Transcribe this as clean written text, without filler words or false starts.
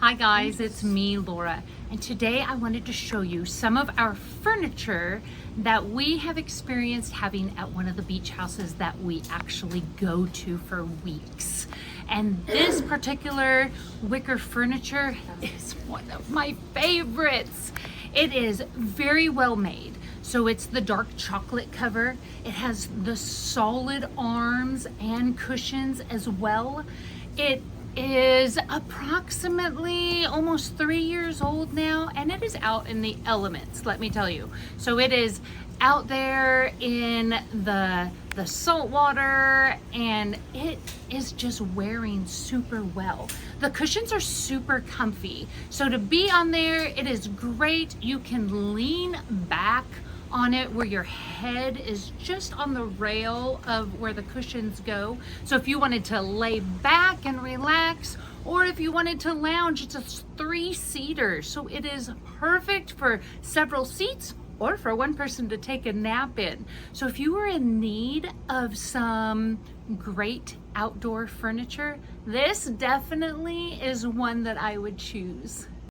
Hi guys, it's me, Laura, and today I wanted to show you some of our furniture that we have experienced having at one of the beach houses that we actually go to for weeks. And this particular wicker furniture is one of my favorites. It is very well made. So it's the dark chocolate cover. It has the solid arms and cushions as well. It is approximately almost 3 years old now, and it is out in the elements, let me tell you. So it is out there in the salt water, and it is just wearing super well. The cushions are super comfy, so to be on there, it is great. You can lean back on it where your head is just on the rail of where the cushions go. So if you wanted to lay back and relax, or if you wanted to lounge, it's a 3-seater. So it is perfect for several seats or for one person to take a nap in. So if you were in need of some great outdoor furniture, this definitely is one that I would choose.